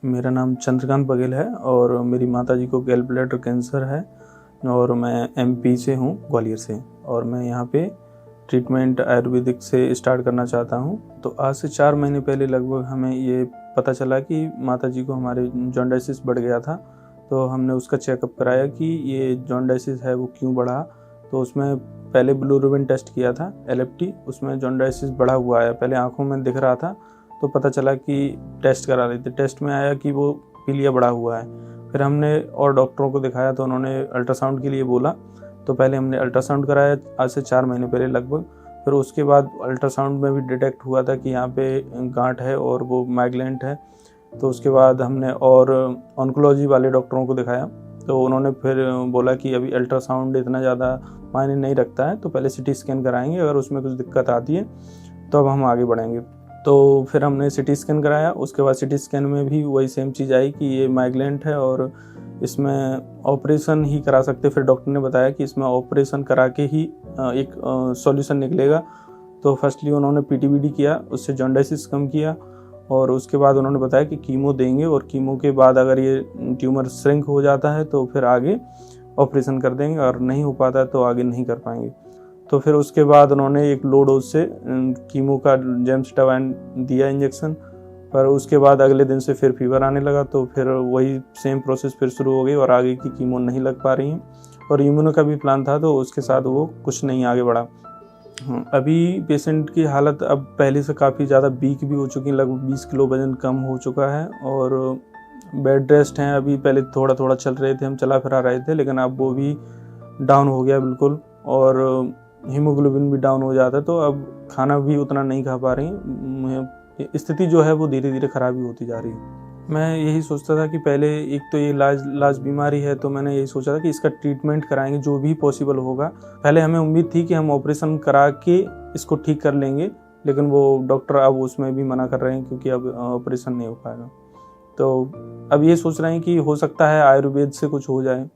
मेरा नाम चंद्रकांत बघेल है और मेरी माताजी को गैल ब्लैडर कैंसर है और मैं एमपी से हूँ, ग्वालियर से। और मैं यहाँ पे ट्रीटमेंट आयुर्वेदिक से स्टार्ट करना चाहता हूँ। तो आज से 4 महीने पहले लगभग हमें ये पता चला कि माताजी को हमारे जॉन्डिस बढ़ गया था। तो हमने उसका चेकअप कराया कि ये जॉन्डिस है वो क्यों बढ़ा। तो उसमें पहले बिलिरुबिन टेस्ट किया था, LFT, उसमें जॉन्डिस बढ़ा हुआ आया। पहले आँखों में दिख रहा था तो पता चला कि टेस्ट करा रहे थे, टेस्ट में आया कि वो पीलिया बढ़ा हुआ है। फिर हमने और डॉक्टरों को दिखाया तो उन्होंने अल्ट्रासाउंड के लिए बोला। तो पहले हमने अल्ट्रासाउंड कराया आज से 4 महीने पहले लगभग। फिर उसके बाद अल्ट्रासाउंड में भी डिटेक्ट हुआ था कि यहाँ पे गांठ है और वो माइग्रेंट है। तो उसके बाद हमने और ऑन्कोलॉजी वाले डॉक्टरों को दिखाया तो उन्होंने फिर बोला कि अभी अल्ट्रासाउंड इतना ज़्यादा मायने नहीं रखता है, तो पहले CT स्कैन कराएंगे, अगर उसमें कुछ दिक्कत आती है तो अब हम आगे बढ़ेंगे। तो फिर हमने CT स्कैन कराया। उसके बाद CT स्कैन में भी वही सेम चीज़ आई कि ये माइग्रेंट है और इसमें ऑपरेशन ही करा सकते। फिर डॉक्टर ने बताया कि इसमें ऑपरेशन करा के ही एक सॉल्यूशन निकलेगा। तो फर्स्टली उन्होंने PTBD किया, उससे जॉन्डिस कम किया और उसके बाद उन्होंने बताया कि कीमो देंगे और कीमो के बाद अगर ये ट्यूमर श्रिंक हो जाता है तो फिर आगे ऑपरेशन कर देंगे, और नहीं हो पाता है तो आगे नहीं कर पाएंगे। तो फिर उसके बाद उन्होंने एक लो डोज से कीमो का जेमस्टावाइन दिया इंजेक्शन, पर उसके बाद अगले दिन से फिर फीवर आने लगा। तो फिर वही सेम प्रोसेस फिर शुरू हो गई और आगे की कीमो नहीं लग पा रही है। और इम्यूनो का भी प्लान था तो उसके साथ वो कुछ नहीं आगे बढ़ा। अभी पेशेंट की हालत अब पहले से काफ़ी ज़्यादा वीक भी हो चुकी है, लगभग 20 किलो वजन कम हो चुका है और बेड रेस्ट हैं। अभी पहले थोड़ा थोड़ा चल रहे थे, हम चला फिरा रहे थे, लेकिन अब वो भी डाउन हो गया बिल्कुल। और हीमोग्लोबिन भी डाउन हो जाता है, तो अब खाना भी उतना नहीं खा पा रही। स्थिति जो है वो धीरे धीरे ख़राब ही होती जा रही है। मैं यही सोचता था कि पहले एक तो ये लाज बीमारी है, तो मैंने यही सोचा था कि इसका ट्रीटमेंट कराएंगे जो भी पॉसिबल होगा। पहले हमें उम्मीद थी कि हम ऑपरेशन करा के इसको ठीक कर लेंगे, लेकिन वो डॉक्टर अब उसमें भी मना कर रहे हैं क्योंकि अब ऑपरेशन नहीं हो पाएगा। तो अब ये सोच रहे हैं कि हो सकता है आयुर्वेद से कुछ हो जाए।